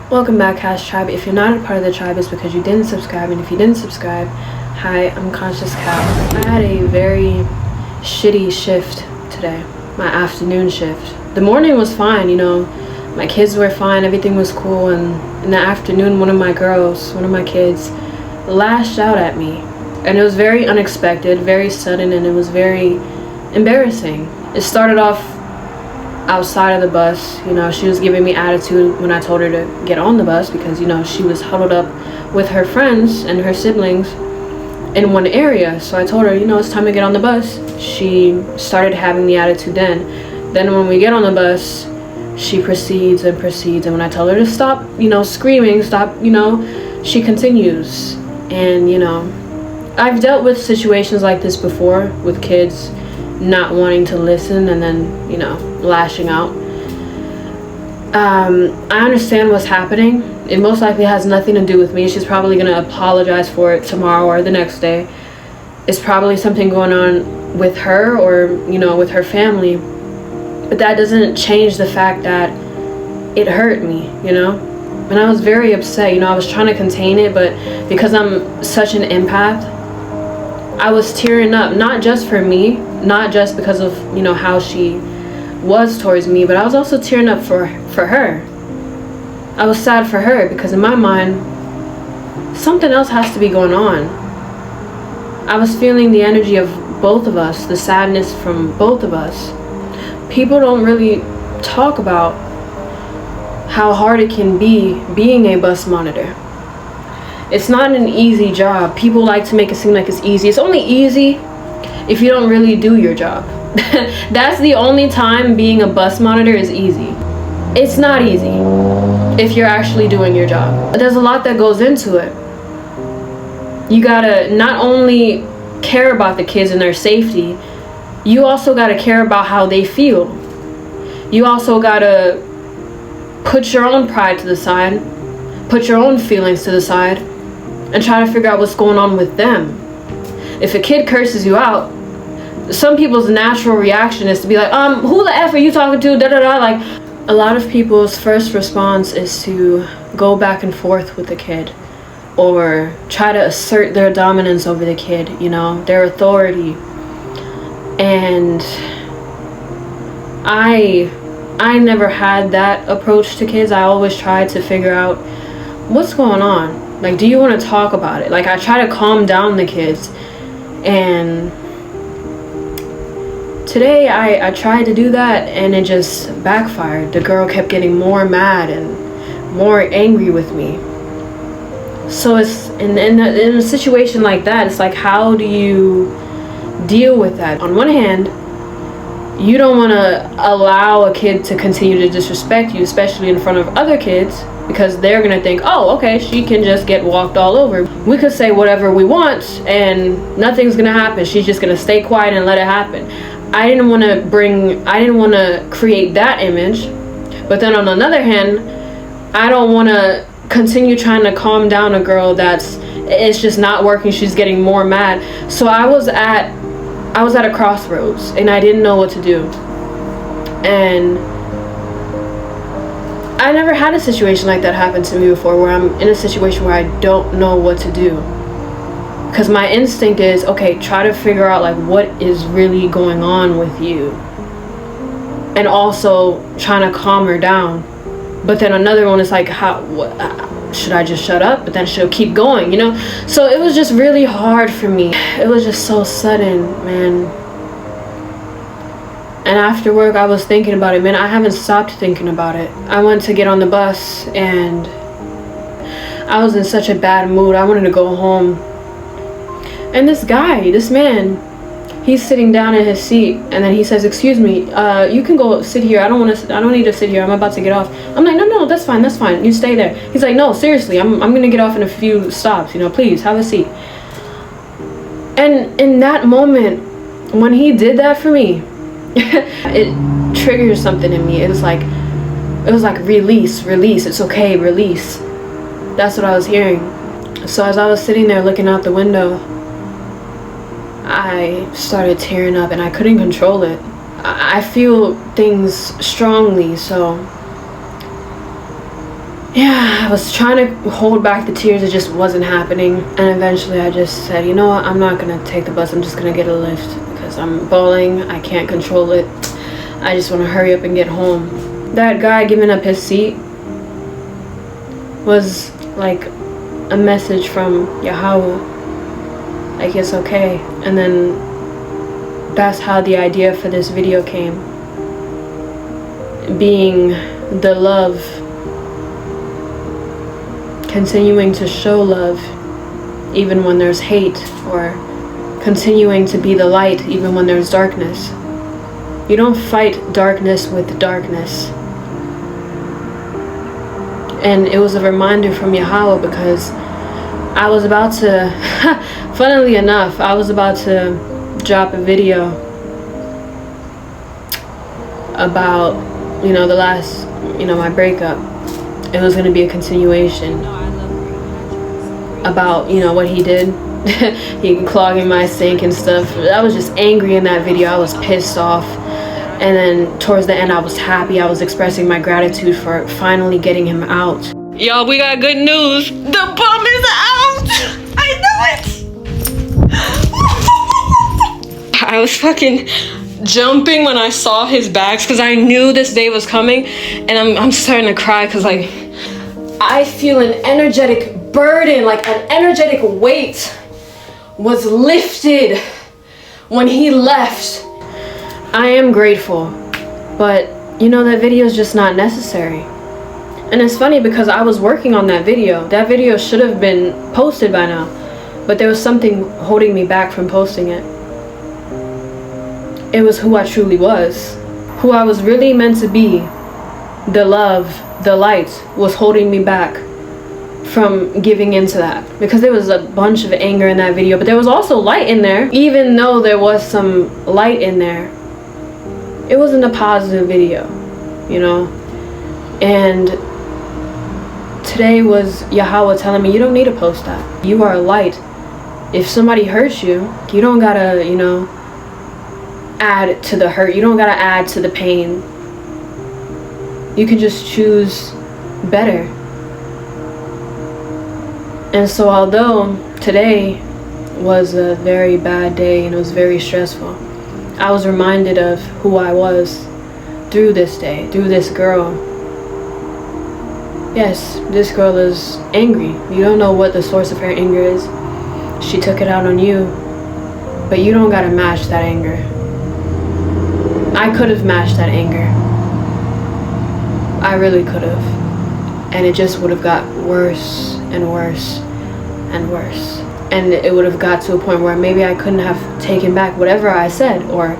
Welcome back, Cash Tribe. If you're not a part of the tribe, it's because you didn't subscribe, and if you didn't subscribe, hi, I'm Conscious Cat. I had a very shitty shift today, my afternoon shift. The morning was fine, my kids were fine, everything was cool, and in the afternoon, one of my kids, lashed out at me. And it was very unexpected, very sudden, and it was very embarrassing. It started off outside of the bus. She was giving me attitude when I told her to get on the bus because she was huddled up with her friends and her siblings in one area. So I told her, it's time to get on the bus. She started having the attitude then when we get on the bus, she proceeds, and when I tell her to stop screaming, she continues. And I've dealt with situations like this before with kids not wanting to listen and then lashing out. I understand what's happening. It most likely has nothing to do with me. She's probably gonna apologize for it tomorrow or the next day. It's probably something going on with her or with her family, but that doesn't change the fact that it hurt me. And I was very upset. I was trying to contain it, but because I'm such an empath, I was tearing up, not just for me, not just because of how she was towards me, but I was also tearing up for her. I was sad for her because in my mind something else has to be going on. I was feeling the energy of both of us, the sadness from both of us. People don't really talk about how hard it can be being a bus monitor. It's not an easy job. People like to make it seem like it's easy. It's only easy if you don't really do your job. That's the only time being a bus monitor is easy. It's not easy if you're actually doing your job. There's a lot that goes into it. You gotta not only care about the kids and their safety, you also gotta care about how they feel. You also gotta put your own pride to the side, put your own feelings to the side, and try to figure out what's going on with them. If a kid curses you out, some people's natural reaction is to be like, who the F are you talking to? Da da da. Like, a lot of people's first response is to go back and forth with the kid or try to assert their dominance over the kid, their authority. And I never had that approach to kids. I always tried to figure out what's going on. Like, do you want to talk about it? Like, I try to calm down the kids. And today I tried to do that and it just backfired. The girl kept getting more mad and more angry with me. So it's in a situation like that, it's like, how do you deal with that? On one hand, you don't want to allow a kid to continue to disrespect you, especially in front of other kids, because they're going to think, oh, okay, she can just get walked all over. We could say whatever we want and nothing's going to happen. She's just going to stay quiet and let it happen. I didn't want to create that image. But then on another hand, I don't want to continue trying to calm down a girl it's just not working. She's getting more mad. So I was at a crossroads and I didn't know what to do. And I never had a situation like that happen to me before, where I'm in a situation where I don't know what to do. Because my instinct is, okay, try to figure out like what is really going on with you. And also trying to calm her down. But then another one is like, should I just shut up? But then she'll keep going, So it was just really hard for me. It was just so sudden, man. And after work, I was thinking about it, man. I haven't stopped thinking about it. I went to get on the bus and I was in such a bad mood. I wanted to go home. And this man, he's sitting down in his seat, and then he says, excuse me, you can go sit here. I don't need to sit here. I'm about to get off. I'm like, no, that's fine. You stay there. He's like, no, seriously, I'm gonna get off in a few stops, please have a seat. And in that moment, when he did that for me, it triggered something in me. It was like release, it's okay, release. That's what I was hearing. So as I was sitting there looking out the window, I started tearing up and I couldn't control it. I feel things strongly, so yeah, I was trying to hold back the tears. It just wasn't happening. And eventually I just said, you know what, I'm not gonna take the bus. I'm just gonna get a lift because I'm bawling. I can't control it. I just want to hurry up and get home. That guy giving up his seat was like a message from Yahweh. Like, it's okay. And then that's how the idea for this video came. Being the love, continuing to show love even when there's hate, or continuing to be the light even when there's darkness. You don't fight darkness with darkness. And it was a reminder from Yahweh because I was about to, funnily enough, I was about to drop a video about, you know, the last, you know, my breakup. It was going to be a continuation about, you know, what he did. He clogging my sink and stuff. I was just angry in that video. I was pissed off. And then towards the end, I was happy. I was expressing my gratitude for finally getting him out. Y'all, we got good news. The bum is out. I knew it. I was fucking jumping when I saw his bags because I knew this day was coming. And I'm starting to cry because, like, I feel an energetic burden, like an energetic weight was lifted when he left. I am grateful, but you know, that video is just not necessary. And it's funny because I was working on that video. That video should have been posted by now, but there was something holding me back from posting it. It was who I truly was, who I was really meant to be. The love, the light was holding me back from giving into that, because there was a bunch of anger in that video, but there was also light in there. Even though there was some light in there, it wasn't a positive video, you know. And today was Yahweh telling me, you don't need to post that. You are a light. If somebody hurts you, you don't gotta, you know, add to the hurt. You don't gotta add to the pain. You can just choose better. And so although today was a very bad day and it was very stressful, I was reminded of who I was through this day, through this girl. Yes, this girl is angry. You don't know what the source of her anger is. She took it out on you, but you don't gotta match that anger. I could have matched that anger. I really could have. And it just would have got worse and worse and worse. And it would have got to a point where maybe I couldn't have taken back whatever I said. Or,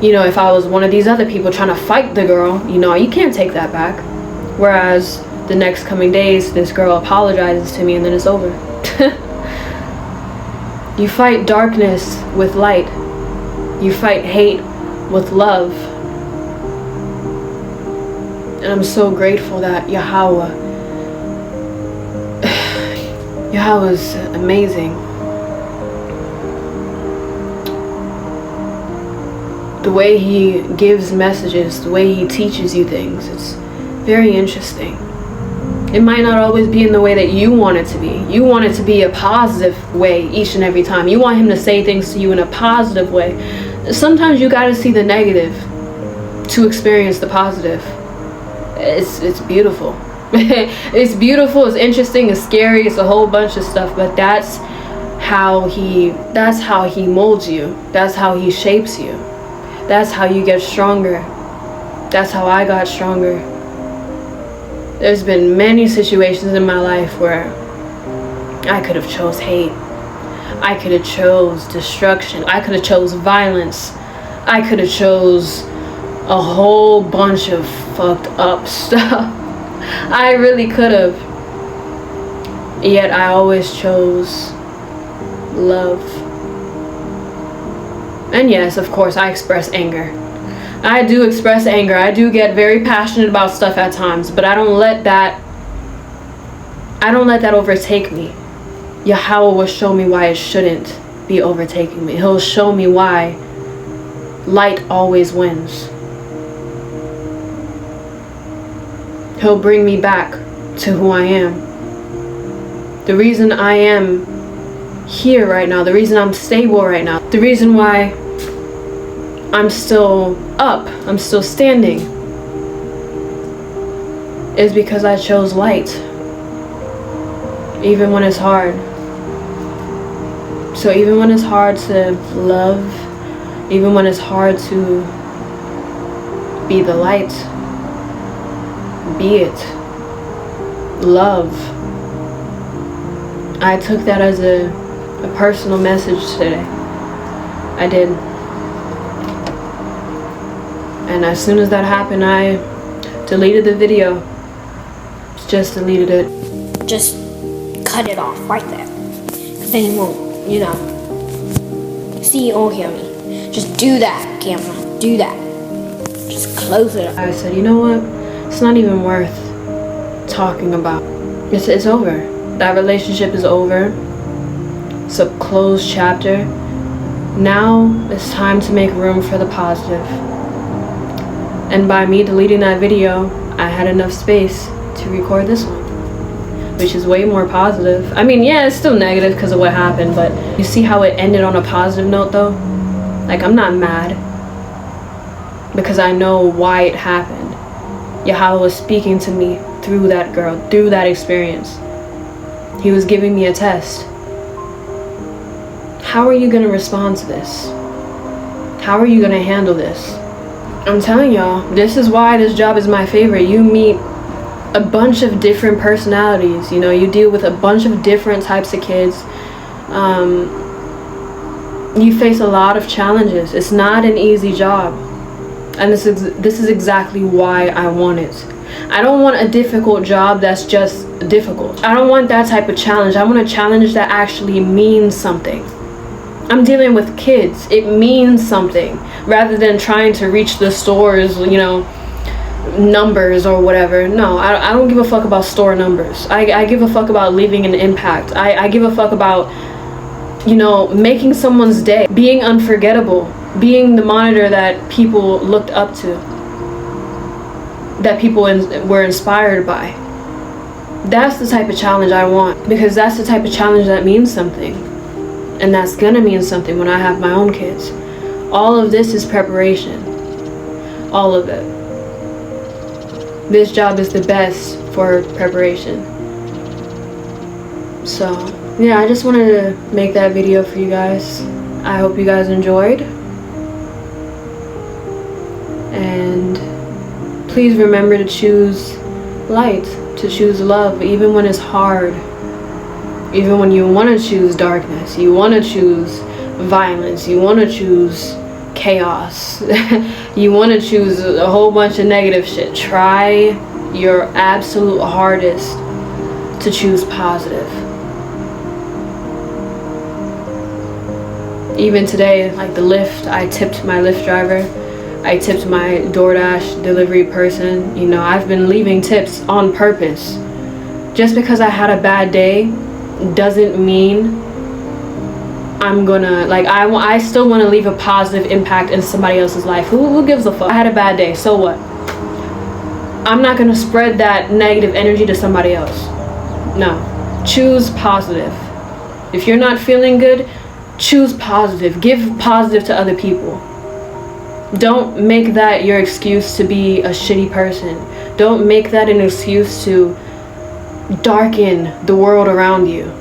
you know, if I was one of these other people trying to fight the girl, you know, you can't take that back. Whereas the next coming days, this girl apologizes to me and then it's over. You fight darkness with light. You fight hate with love. And I'm so grateful that Yahweh is amazing. The way he gives messages, the way he teaches you things, it's very interesting. It might not always be in the way that you want it to be. You want it to be a positive way each and every time. You want him to say things to you in a positive way. Sometimes you gotta see the negative to experience the positive. It's beautiful. It's beautiful, it's interesting, it's scary, it's a whole bunch of stuff, but that's how he molds you. That's how he shapes you. That's how you get stronger. That's how I got stronger. There's been many situations in my life where I could have chose hate. I could have chose destruction. I could have chose violence. I could have chose a whole bunch of fucked up stuff. I really could have. Yet I always chose love. And yes, of course, I express anger. I do express anger. I do get very passionate about stuff at times, but I don't let that overtake me. Yahweh will show me why it shouldn't be overtaking me. He'll show me why light always wins. He'll bring me back to who I am. The reason I am here right now, the reason I'm stable right now, the reason why I'm still up, I'm still standing, is because I chose light, even when it's hard. So even when it's hard to love, even when it's hard to be the light, be it, love. I took that as a personal message today. I did. And as soon as that happened, I deleted the video. Just deleted it. Just cut it off right there. Because then he won't, see or hear me. Just do that, camera. Do that. Just close it up. I said, you know what? It's not even worth talking about. It's over. That relationship is over. It's a closed chapter. Now it's time to make room for the positive. And by me deleting that video, I had enough space to record this one, which is way more positive. I mean, yeah, it's still negative because of what happened, but you see how it ended on a positive note though? Like, I'm not mad because I know why it happened. Yahweh was speaking to me through that girl, through that experience. He was giving me a test. How are you gonna respond to this? How are you gonna handle this? I'm telling y'all, this is why this job is my favorite. You meet a bunch of different personalities, you deal with a bunch of different types of kids. You face a lot of challenges. It's not an easy job. And this is exactly why I want it. I don't want a difficult job that's just difficult. I don't want that type of challenge. I want a challenge that actually means something. I'm dealing with kids. It means something. Rather than trying to reach the stores, numbers or whatever. No, I don't give a fuck about store numbers. I give a fuck about leaving an impact. I give a fuck about, making someone's day, being unforgettable, being the monitor that people looked up to, that people were inspired by. That's the type of challenge I want, because that's the type of challenge that means something. And that's gonna mean something when I have my own kids. All of this is preparation. All of it. This job is the best for preparation. So, yeah, I just wanted to make that video for you guys. I hope you guys enjoyed. And please remember to choose light, to choose love, even when it's hard. Even when you want to choose darkness, you want to choose violence, you want to choose chaos, you want to choose a whole bunch of negative shit. Try your absolute hardest to choose positive. Even today, like the Lyft, I tipped my Lyft driver. I tipped my DoorDash delivery person. I've been leaving tips on purpose. Just because I had a bad day doesn't mean I'm gonna, I still want to leave a positive impact in somebody else's life. Who gives a fuck? I had a bad day, so what? I'm not gonna spread that negative energy to somebody else. No. Choose positive. If you're not feeling good, choose positive. Give positive to other people. Don't make that your excuse to be a shitty person. Don't make that an excuse to darken the world around you.